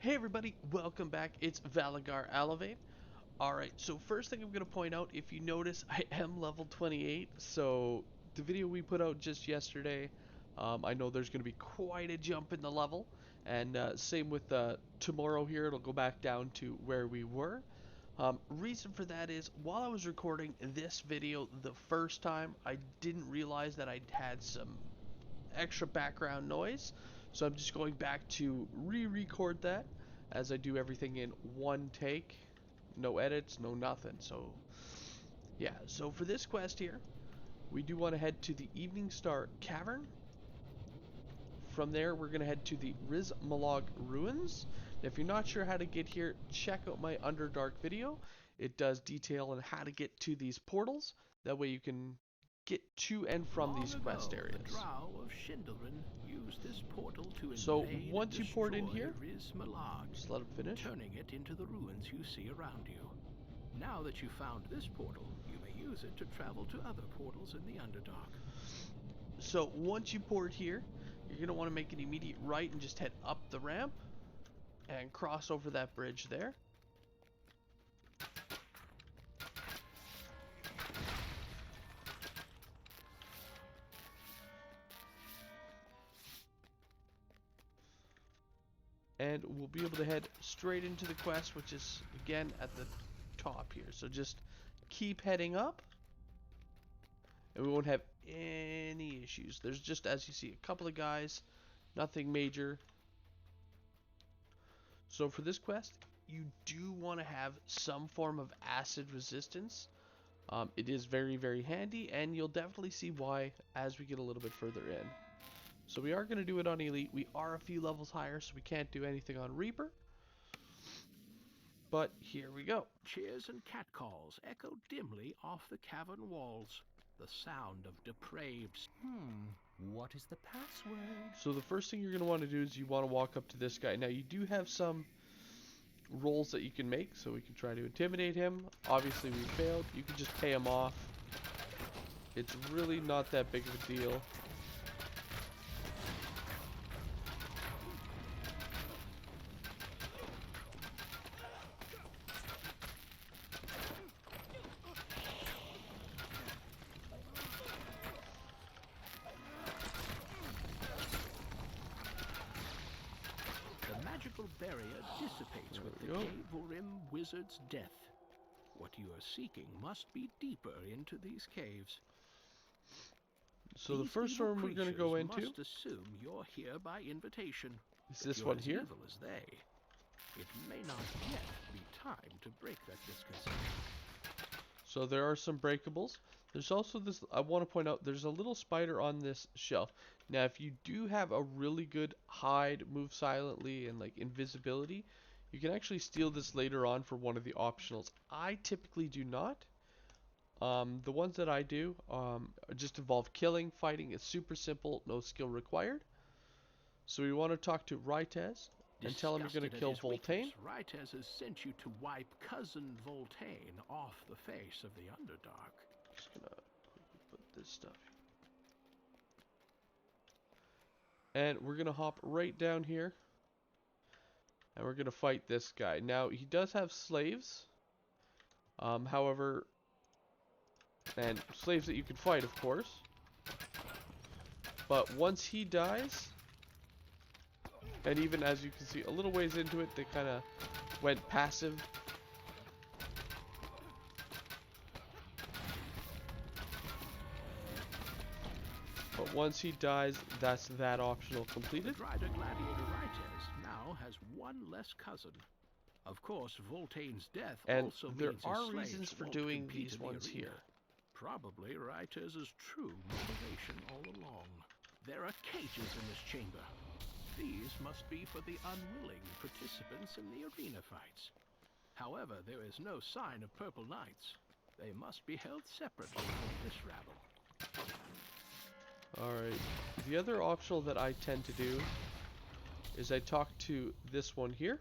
Hey everybody, welcome back. It's Valagar Aloevain. Alright, so first thing I'm going to point out, if you notice, I am level 28. So the video we put out just yesterday, I know there's going to be quite a jump in the level. And same with tomorrow here, it'll go back down to where we were. Reason for that is, while I was recording this video the first time, I didn't realize that I'd had some extra background noise. So I'm just going back to re-record that as I do everything in one take. No edits, no nothing. So yeah, so for this quest here, we do want to head to the Evening Star Cavern. From there, we're going to head to the Rizmalog Ruins. If you're not sure how to get here, check out my Underdark video. It does detail on how to get to these portals. That way you can get to and from Long these quest ago, the areas. Drow of Shindelrin used this portal to So invade and once you port in destroy here, Rizmalag, just let it finish. turning it into the ruins you see around you. Now that you found this portal, you may use it to travel to other portals in the Underdark. So once you port here, you're going to want to make an immediate right and just head up the ramp and cross over that bridge there. And we'll be able to head straight into the quest, which is again at the top here. So just keep heading up and we won't have any issues. There's just, as you see, a couple of guys, nothing major. So for this quest, you do want to have some form of acid resistance. It is very, very handy, and you'll definitely see why as we get a little bit further in. So we are going to do it on Elite. We are a few levels higher, so we can't do anything on Reaper. But here we go. Cheers and catcalls echo dimly off the cavern walls, the sound of depraved. What is the password? So the first thing you're going to want to do is you want to walk up to this guy. Now you do have some rolls that you can make, so we can try to intimidate him. Obviously we failed. You can just pay him off. It's really not that big of a deal. The magical barrier dissipates with the Cave-Urim wizard's death. What you are seeking must be deeper into these caves. So the These first evil room we're going to go creatures into must assume you're here by invitation. is If this you're one as here. evil as they, it may not yet be time to break that misconception. So there are some breakables. There's also this, I want to point out, there's a little spider on this shelf. Now if you do have a really good hide, move silently, and like invisibility, you can actually steal this later on for one of the optionals. I typically do not. The ones that I do just involve killing, fighting. It's super simple, no skill required. So we want to talk to Rytez and tell him you're going Disgusted to at kill his weakness, Voltaine. Rytez has sent you to wipe cousin Voltaine off the face of the Underdark. Just gonna quickly put this stuff here. And we're gonna hop right down here. And we're gonna fight this guy. Now he does have slaves. However, and slaves that you can fight, of course. But once he dies, and even as you can see a little ways into it, they kind of went passive. But once he dies, that's that optional completed. The Drider Gladiator Rytez now has one less cousin. Of course, Voltaine's death And also there means are his slaves reasons for won't doing compete these in the ones arena. here. Probably Rytez's true motivation all along. There are cages in this chamber. These must be for the unwilling participants in the arena fights. However, there is no sign of purple knights. They must be held separately from this rabble. Alright, the other optional that I tend to do is I talk to this one here,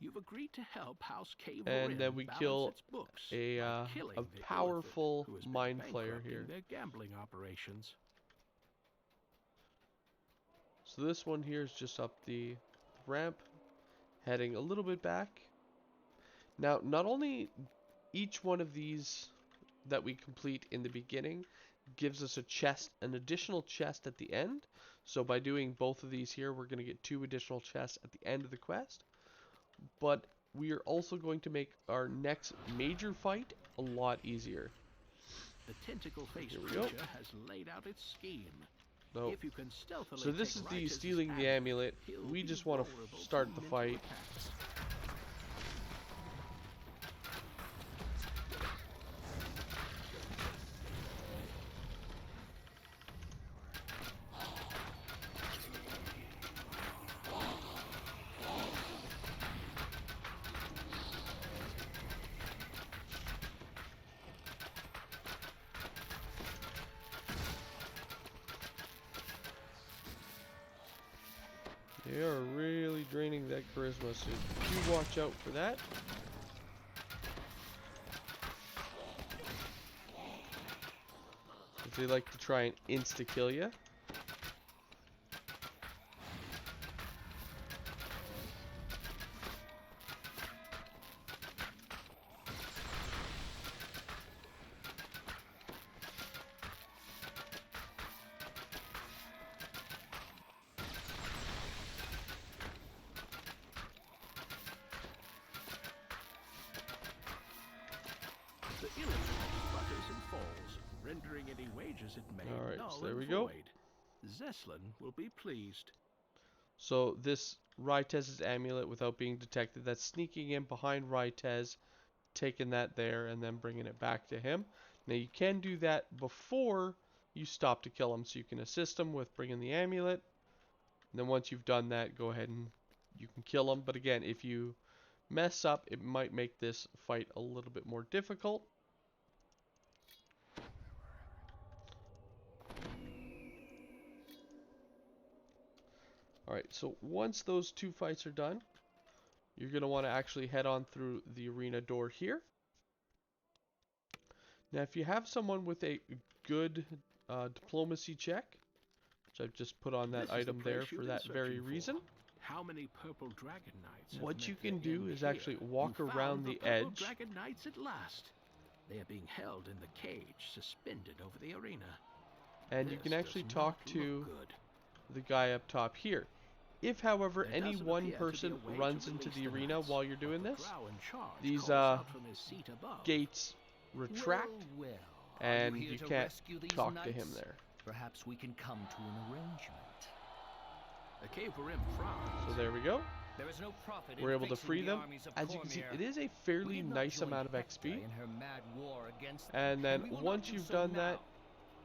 You've agreed to help House Cave and then we balance kill its books a by killing the powerful illithid who has been mind flayer bankrupting here. their gambling operations. So this one here is just up the ramp, heading a little bit back. Now, not only each one of these that we complete in the beginning gives us a chest, an additional chest at the end. So by doing both of these here, we're going to get 2 additional chests at the end of the quest. But we are also going to make our next major fight a lot easier. The tentacle-faced Here we go. creature has laid out its scheme. No. If you can stealthily So this take is the Rytez's stealing the amulet. he'll We be just want to vulnerable start to the mental fight. attacks. They are really draining that charisma, so you watch out for that. If they like to try and insta-kill you. The illusion flutters and falls, rendering any wagers it made Alright, null so there and we go. void. Zeslin will be pleased. So this Rytez's amulet, without being detected, that's sneaking in behind Rytez, taking that there, and then bringing it back to him. Now you can do that before you stop to kill him, so you can assist him with bringing the amulet. And then once you've done that, go ahead and you can kill him. But again, if you mess up, it might make this fight a little bit more difficult. Alright, so once those 2 fights are done, you're going to want to actually head on through the arena door here. Now, if you have someone with a good diplomacy check, which I've just put on that This is the item place there you've for been that very searching for. reason, How many purple dragon knights have what met you their can do end is here? actually walk You around found the purple edge. dragon knights at last. They are being held in the cage, suspended over the arena. And you This can actually does talk not to look good. the guy up top here. If, however, There any doesn't one appear to be person a way to runs into release the the arena knights, while you're but doing the this, drow in charge these calls out from his seat above. gates retract, Well, and are you, here you to can't rescue these talk knights? to him there. Perhaps we can come to an arrangement. The cave rim frowns. So there we go. There is no profit We're in able to fixing free the them. armies of As you can see, Cormier. it is a We fairly did not nice join amount of Hector XP. in her mad war against And them, then we will once not do you've so done now. that,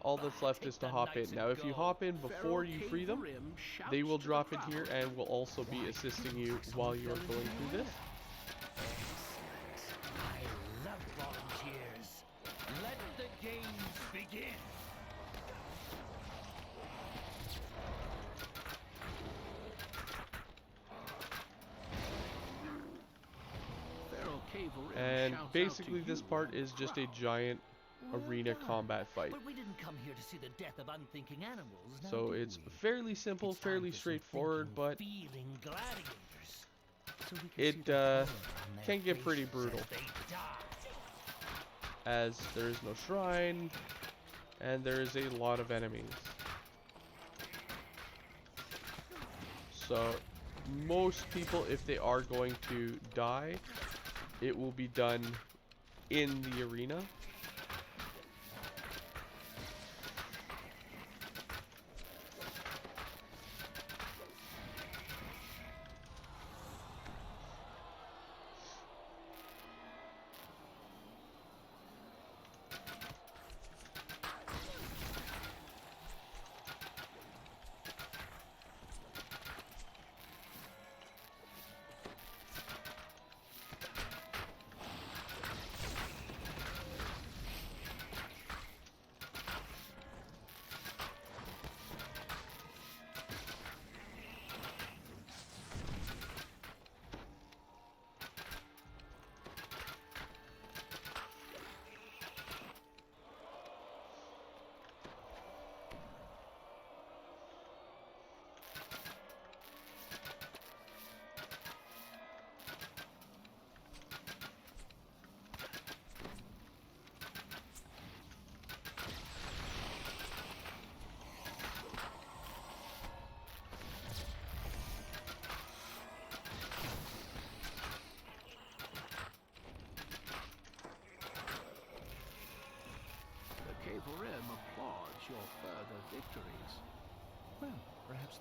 all that's left Take is to the hop knights in. and Now, if you go. hop in before Feral you Cave free them, Rim shouts they will to the drop in crowd. here and will also be assisting you while you are going through this. Excellent. I love volunteers. Let the games begin. Feral Cave Rim And shouts out basically to this you, part the is just a crowd. giant arena Well combat fight. But we didn't come here to see the death of unthinking animals, now So did it's we? fairly simple, It's time fairly for some straightforward, thinking, but feeling gladiators. So we can it see the horror on their can get pretty faces as brutal, they die. as there is no shrine and there is a lot of enemies. So most people, if they are going to die, it will be done in the arena.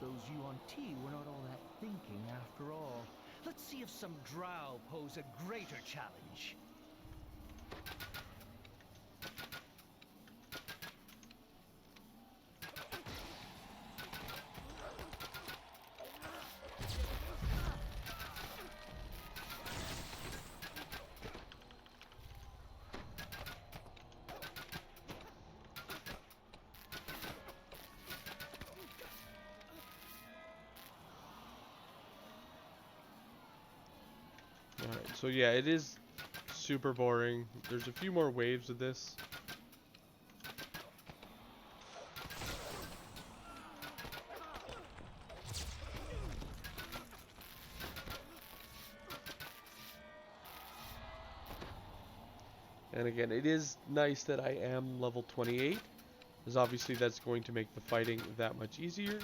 those Yuan-Ti were not all that thinking after all. Let's see if some drow pose a greater challenge. Alright, so yeah, it is super boring. There's a few more waves of this. And again, it is nice that I am level 28, because obviously that's going to make the fighting that much easier.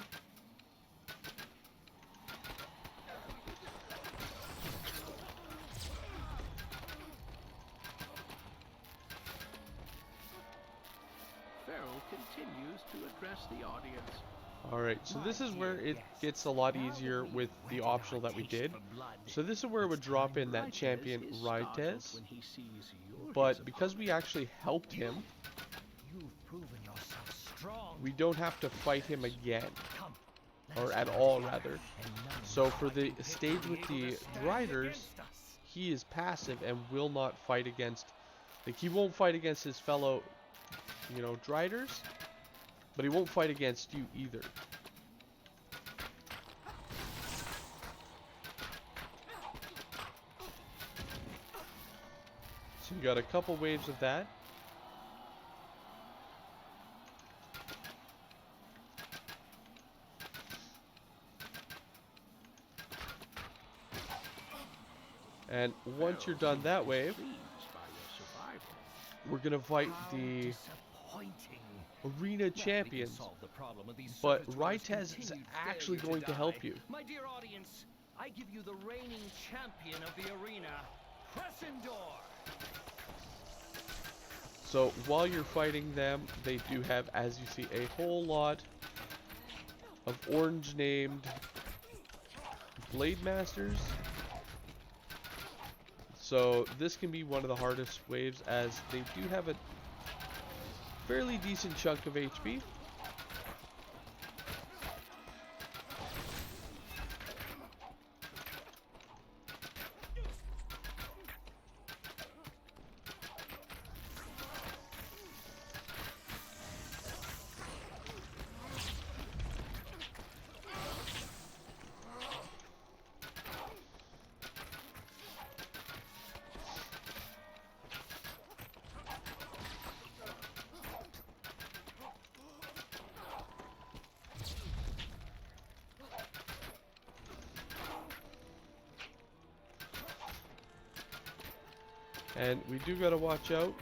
Pharaoh continues to address the audience. Alright, so this is where it gets a lot easier with the optional that we did. So this is where it would drop in that champion Rytez, but because we actually helped him, You've proven yourself strong. we don't have to fight him again, or at all rather. So for the stage with the Driders, he is passive and will not fight against, like he won't fight against his fellow, you know, Driders, but he won't fight against you either. So you got a couple waves of that. And once you're done that wave, we're gonna fight the arena champions. But Rytez is actually going to help you. My dear audience, I give you the reigning champion of the arena, Crescendor. So while you're fighting them, they do have, as you see, a whole lot of orange named Blade Masters. So this can be one of the hardest waves, as they do have a fairly decent chunk of HP. And we do gotta watch out,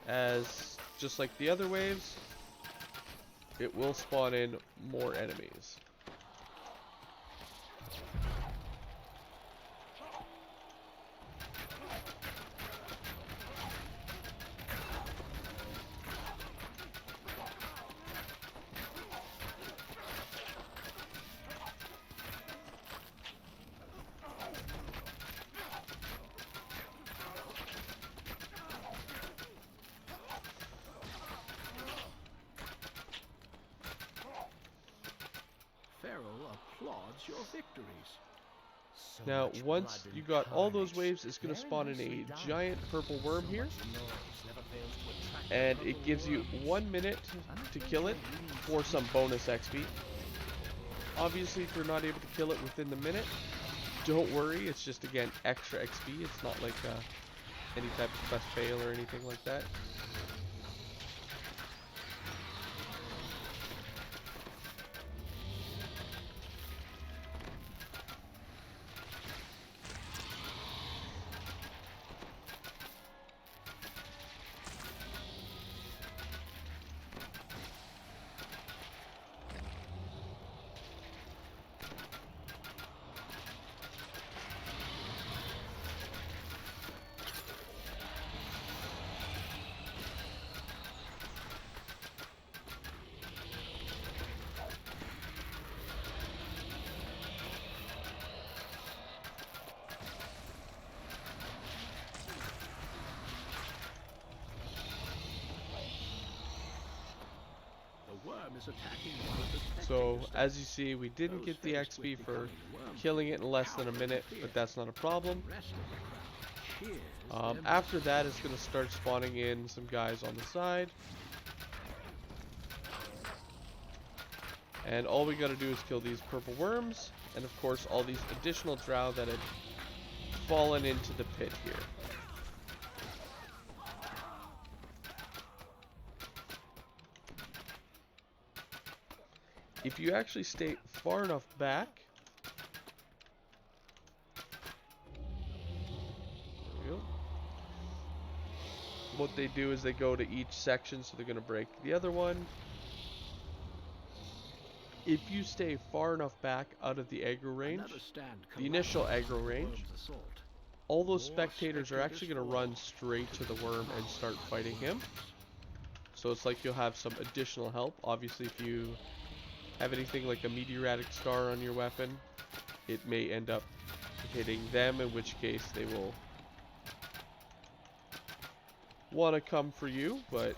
as just like the other waves, it will spawn in more enemies. Applauds your victories. Now, once you got all those waves, it's going to spawn in a giant purple worm here. And it gives you 1 minute to kill it for some bonus XP. Obviously, if you're not able to kill it within the minute, don't worry. It's just, again, extra XP. It's not like any type of quest fail or anything like that. is attacking one of the So, spectators. as you see, we didn't Those get the faced with XP for becoming worms killing it in less than a cower in minute, fear. but that's not a problem. The rest of the crowd cheers their After that, misfortune. it's going to start spawning in some guys on the side. And all we got to do is kill these purple worms, and of course all these additional drow that had fallen into the pit here. If you actually stay far enough back, there we go. What they do is they go to each section, so they're going to break the other one. If you stay far enough back out of the aggro range, the initial aggro range, all those spectators are actually going to run straight to the worm and start fighting him. So it's like you'll have some additional help. Obviously, if you have anything like a meteoritic star on your weapon, it may end up hitting them, in which case they will want to come for you, but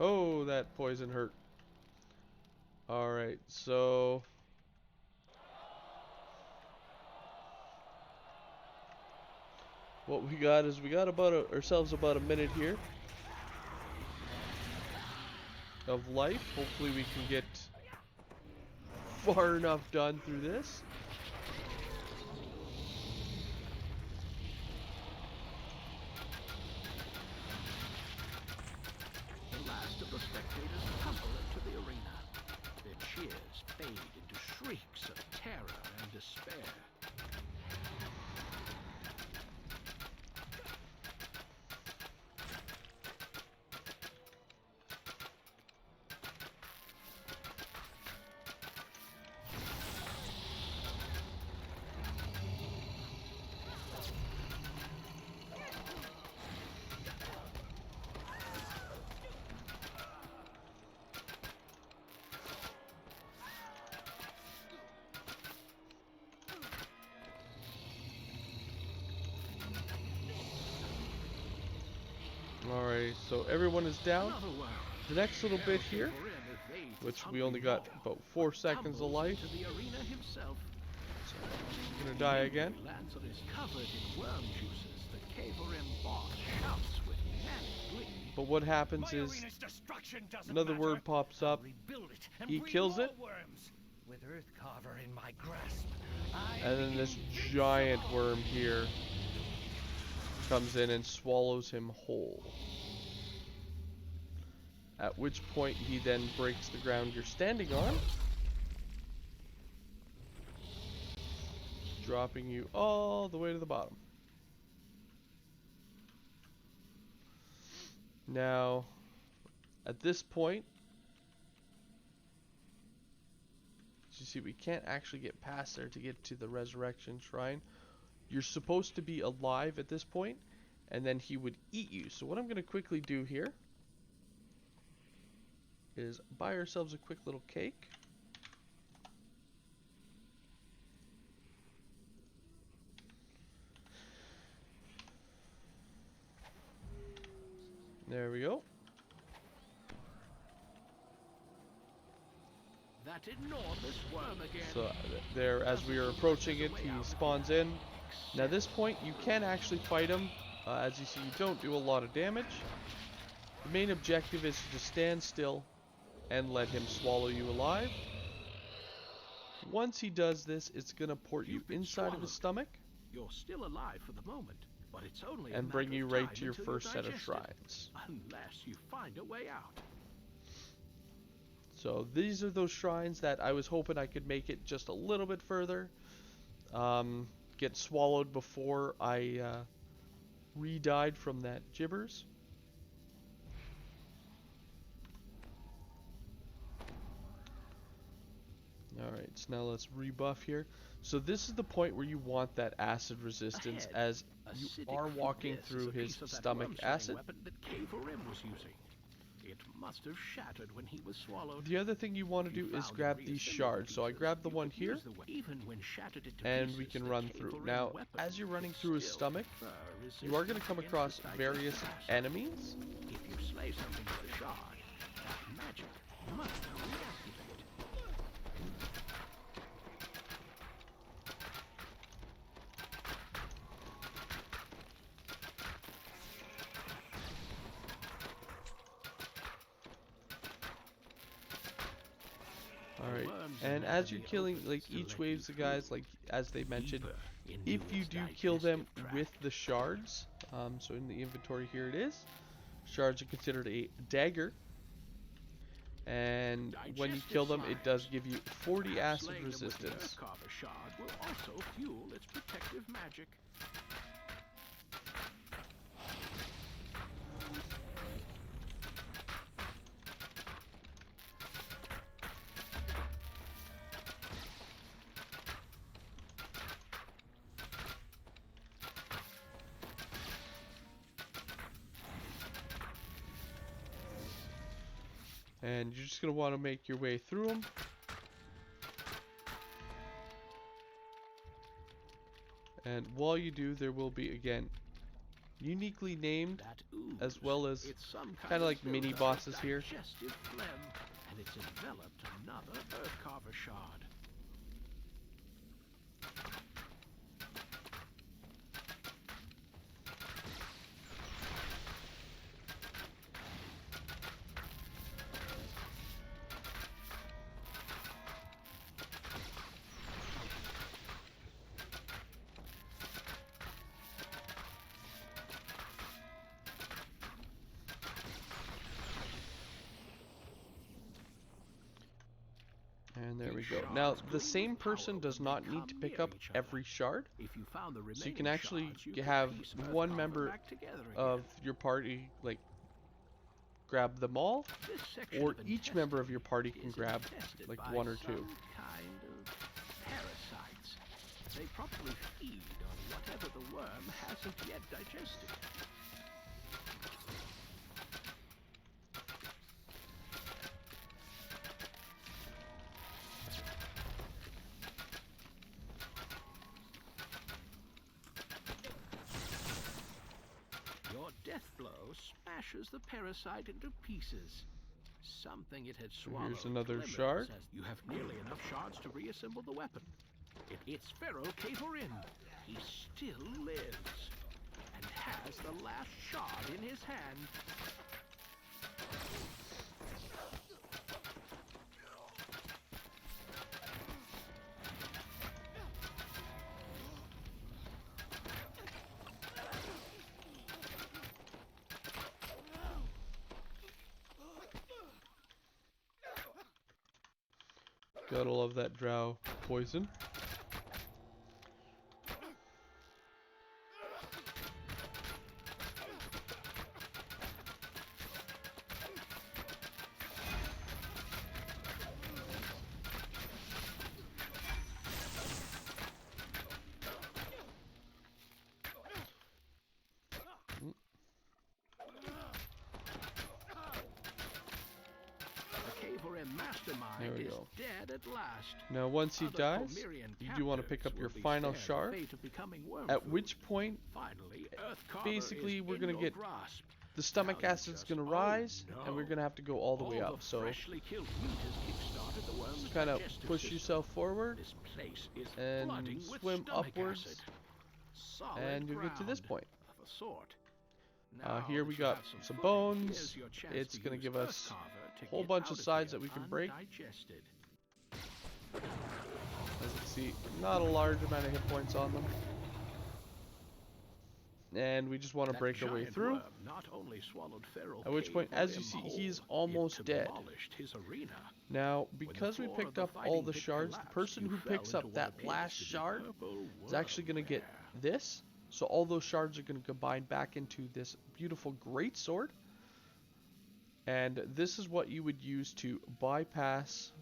oh, that poison hurt. Alright, so what we got is we got ourselves about a minute here of life. Hopefully we can get far enough done through this. The last of the spectators tumble into the arena. Their cheers fade into shrieks of terror and despair. Alright, so everyone is down. The next little bit here, which we only got about 4 seconds of life. So he's gonna die again. But what happens is another word pops up. He kills it. With Earthcarver in my grasp, And then this giant worm here comes in and swallows him whole. At which point he then breaks the ground you're standing on, dropping you all the way to the bottom. Now, at this point, as you see, we can't actually get past there to get to the resurrection shrine. You're supposed to be alive at this point, and then he would eat you. So what I'm going to quickly do here is buy ourselves a quick little cake. There we go. That enormous worm again. So there, as we are approaching it, he spawns in. Now at this point, you can actually fight him. As you see, you don't do a lot of damage. The main objective is to just stand still and let him swallow you alive. Once he does this, it's going to port you inside of his stomach. You're still alive for the moment, but it's only and bring you right to your first set of shrines. Unless you find a way out. So these are those shrines that I was hoping I could make it just a little bit further. Get swallowed before I re-died from that gibbers. Alright, so now let's rebuff here. So this is the point where you want that acid resistance as you are walking through his stomach acid. It must have shattered when he was swallowed. The other thing you want to do is grab these shards. So I grabbed the one here, Even when shattered into and we pieces, can the run through. K4M Now, weapon as you're running could through his still stomach, confer you are going to come resistance across against the various digestive acid. enemies. If you slay something with a shard, that magic must reactivate. Alright, and as you're killing, like, each waves of guys, like, as they mentioned, if you do kill them with the shards, so in the inventory here it is, shards are considered a dagger, and when you kill them, it does give you 40 acid resistance. The shard will also fuel its protective magic. And you're just going to want to make your way through them. And while you do, there will be, again, uniquely named, as well as kind of like mini bosses here. Phlegm, and it's enveloped another Earthcarver shard. And there we go. Now, the same person does not need to pick up every shard. So you can actually have one member of your party, like, grab them all, or each member of your party can grab, like, one or two. Kind of parasites. They probably feed on whatever the worm hasn't yet digested. Your death blow smashes the parasite into pieces. Something it had swallowed. Here's another glimmers shard. as you have nearly enough shards to reassemble the weapon. It's Pharaoh K4M. He still lives and has the last shard in his hand. Gotta love that drow poison. There we go. Now once he dies, you do want to pick up your final shard, at which point, basically we're going to get, the stomach acid's going to rise, and we're going to have to go all the way up. So just kind of push yourself forward, and swim upwards, and you'll get to this point. Here we got some bones. It's going to give us a whole bunch of sides that we can break. As you can see, not a large amount of hit points on them. And we just want to break our way through. At which point, as you see, he's almost dead. Now, because we picked up all the shards, the person who picks up that last shard is actually going to get this. So all those shards are going to combine back into this beautiful greatsword. And this is what you would use to bypass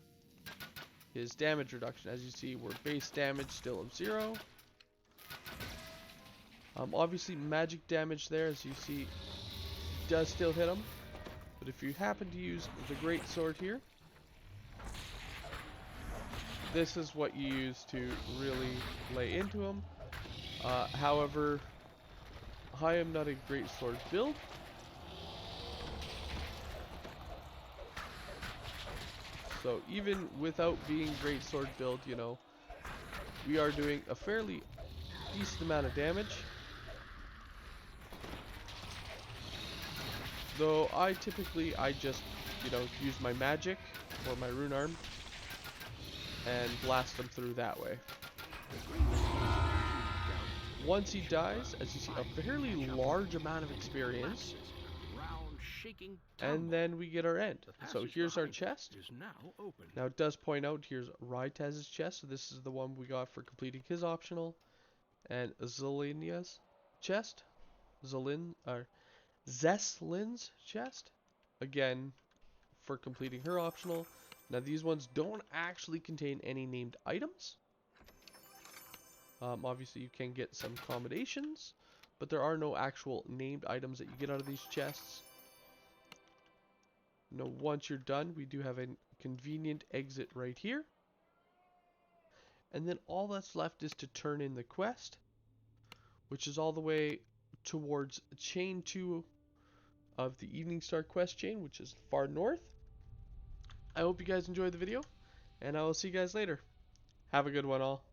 his damage reduction. As you see, we're base damage still of 0. Obviously magic damage there, as you see, does still hit him. But if you happen to use the great sword here, this is what you use to really lay into him. However, I am not a great sword build. So even without being great sword build, you know, we are doing a fairly decent amount of damage. Though I just, you know, use my magic or my rune arm and blast them through that way. Once he dies, as you see, a fairly large amount of experience, and then we get our end. So here's our chest. Now it does point out here's Rytaz's chest, so this is the one we got for completing his optional, and Zelinia's chest, Zeslin's chest, again for completing her optional. Now these ones don't actually contain any named items. Obviously you can get some combinations, but there are no actual named items that you get out of these chests. Now once you're done, we do have a convenient exit right here. And then all that's left is to turn in the quest, which is all the way towards chain 2 of the Evening Star quest chain, which is far north. I hope you guys enjoyed the video, and I will see you guys later. Have a good one all.